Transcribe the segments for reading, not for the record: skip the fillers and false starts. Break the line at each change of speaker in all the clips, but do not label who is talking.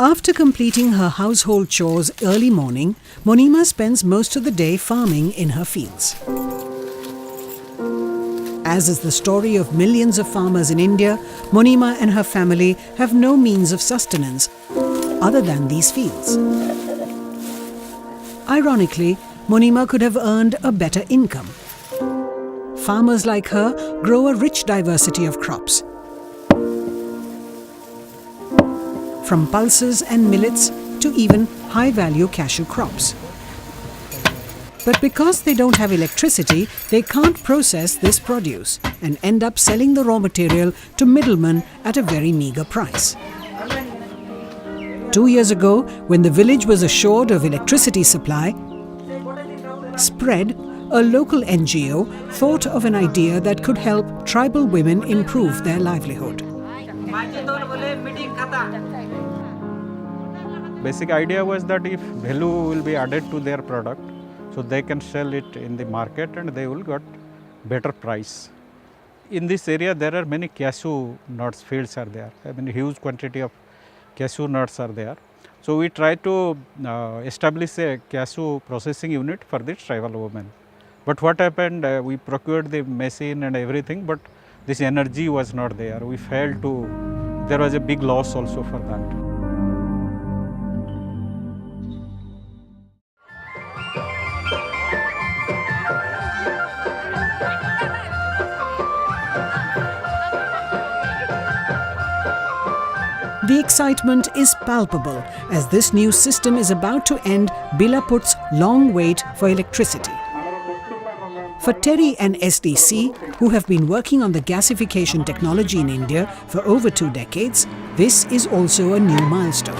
After completing her household chores early morning, Monima spends most of the day farming in her fields. As is the story of millions of farmers in India, Monima and her family have no means of sustenance other than these fields. Ironically, Monima could have earned a better income. Farmers like her grow a rich diversity of crops, from pulses and millets to even high-value cashew crops. But because they don't have electricity, they can't process this produce and end up selling the raw material to middlemen at a very meager price. 2 years ago, when the village was assured of electricity supply, Spread, a local NGO, thought of an idea that could help tribal women improve their livelihood.
Basic idea was that if value will be added to their product, so they can sell it in the market and they will get better price. In this area there are many cashew nuts fields are there. I mean huge quantity of cashew nuts are there. So we try to establish a cashew processing unit for the tribal women. But what happened, we procured the machine and everything, but this energy was not there. We failed to, there was a big loss also for that.
The excitement is palpable as this new system is about to end Bilaput's long wait for electricity. For Terry and SDC, who have been working on the gasification technology in India for over 2 decades, this is also a new milestone.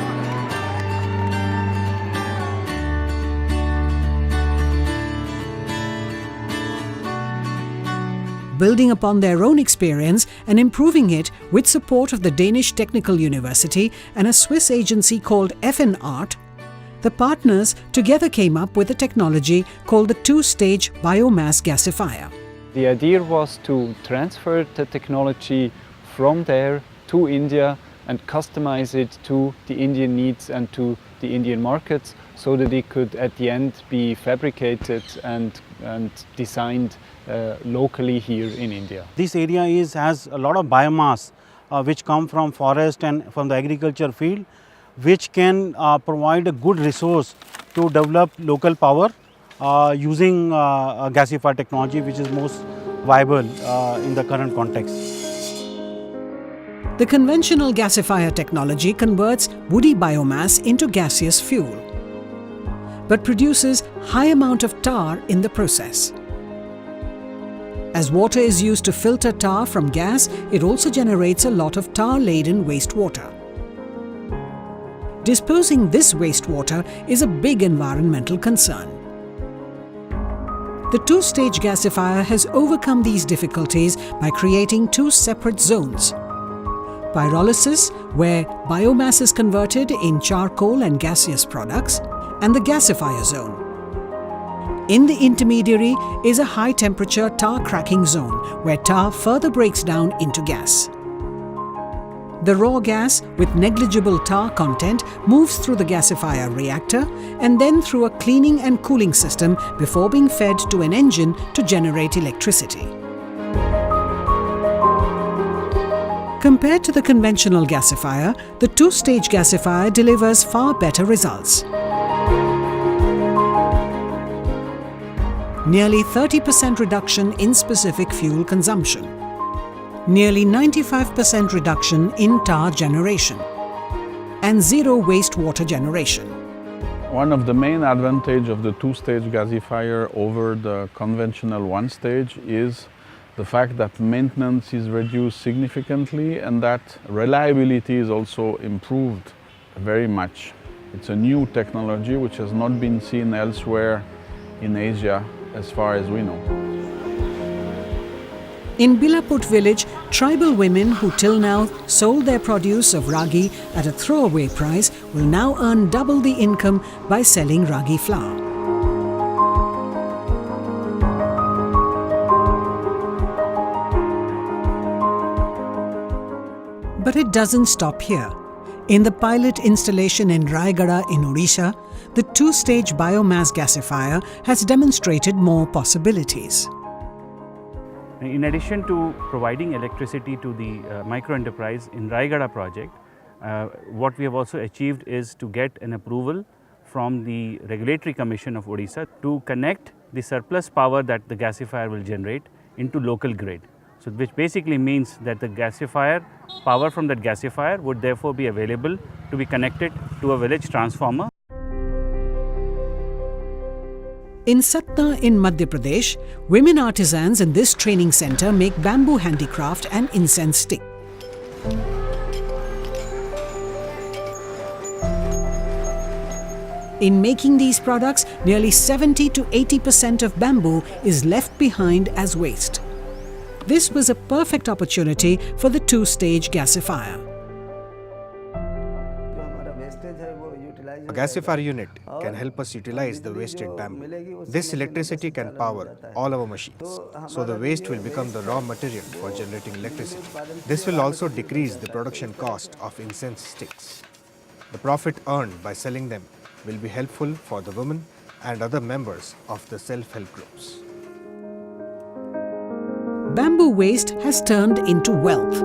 Building upon their own experience and improving it with support of the Danish Technical University and a Swiss agency called FN-Art, the partners together came up with a technology called the 2-stage biomass gasifier.
The idea was to transfer the technology from there to India and customize it to the Indian needs and to the Indian markets so that it could at the end be fabricated and designed locally here in India.
This area has a lot of biomass which come from forest and from the agriculture field, which can provide a good resource to develop local power using gasifier technology, which is most viable in the current context.
The conventional gasifier technology converts woody biomass into gaseous fuel, but produces high amount of tar in the process. As water is used to filter tar from gas, it also generates a lot of tar-laden wastewater. Disposing this wastewater is a big environmental concern. The 2-stage gasifier has overcome these difficulties by creating 2 separate zones. Pyrolysis, where biomass is converted in charcoal and gaseous products, and the gasifier zone. In the intermediary is a high-temperature tar cracking zone, where tar further breaks down into gas. The raw gas, with negligible tar content, moves through the gasifier reactor and then through a cleaning and cooling system before being fed to an engine to generate electricity. Compared to the conventional gasifier, the 2-stage gasifier delivers far better results. Nearly 30% reduction in specific fuel consumption. Nearly 95% reduction in tar generation. And zero wastewater generation.
One of the main advantages of the 2-stage gasifier over the conventional 1-stage is the fact that maintenance is reduced significantly and that reliability is also improved very much. It's a new technology which has not been seen elsewhere in Asia as far as we know.
In Bilaput village, tribal women who till now sold their produce of ragi at a throwaway price will now earn double the income by selling ragi flour. But it doesn't stop here. In the pilot installation in Raigada in Odisha, the two-stage biomass gasifier has demonstrated more possibilities.
In addition to providing electricity to the micro-enterprise in Raigada project, what we have also achieved is to get an approval from the Regulatory Commission of Odisha to connect the surplus power that the gasifier will generate into local grid. So which basically means that the gasifier, power from that gasifier would therefore be available to be connected to a village transformer.
In Satna in Madhya Pradesh, women artisans in this training centre make bamboo handicraft and incense stick. In making these products, nearly 70 to 80% of bamboo is left behind as waste. This was a perfect opportunity for the two-stage gasifier.
A gasifier unit can help us utilize the wasted bamboo. This electricity can power all our machines, so the waste will become the raw material for generating electricity. This will also decrease the production cost of incense sticks. The profit earned by selling them will be helpful for the women and other members of the self-help groups.
Bamboo waste has turned into wealth,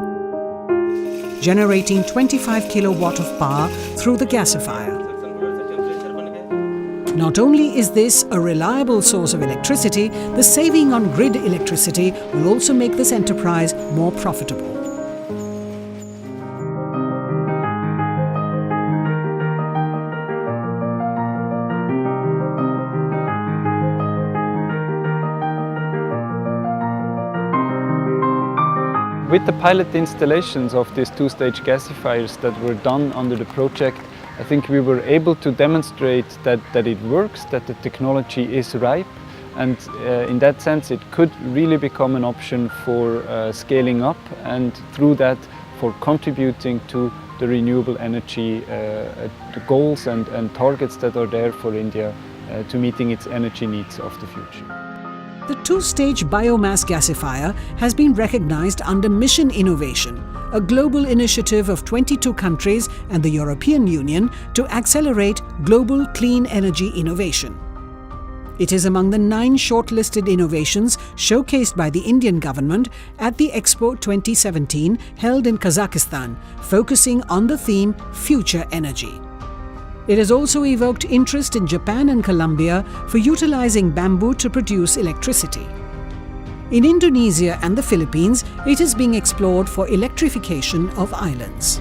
generating 25 kilowatt of power through the gasifier. Not only is this a reliable source of electricity, the saving on grid electricity will also make this enterprise more profitable.
With the pilot installations of these two-stage gasifiers that were done under the project, I think we were able to demonstrate that it works, that the technology is ripe, and in that sense it could really become an option for scaling up, and through that for contributing to the renewable energy the goals and targets that are there for India to meeting its energy needs of the future.
The two-stage biomass gasifier has been recognized under Mission Innovation, a global initiative of 22 countries and the European Union to accelerate global clean energy innovation. It is among the 9 shortlisted innovations showcased by the Indian government at the Expo 2017 held in Kazakhstan, focusing on the theme Future Energy. It has also evoked interest in Japan and Colombia for utilizing bamboo to produce electricity. In Indonesia and the Philippines, it is being explored for electrification of islands.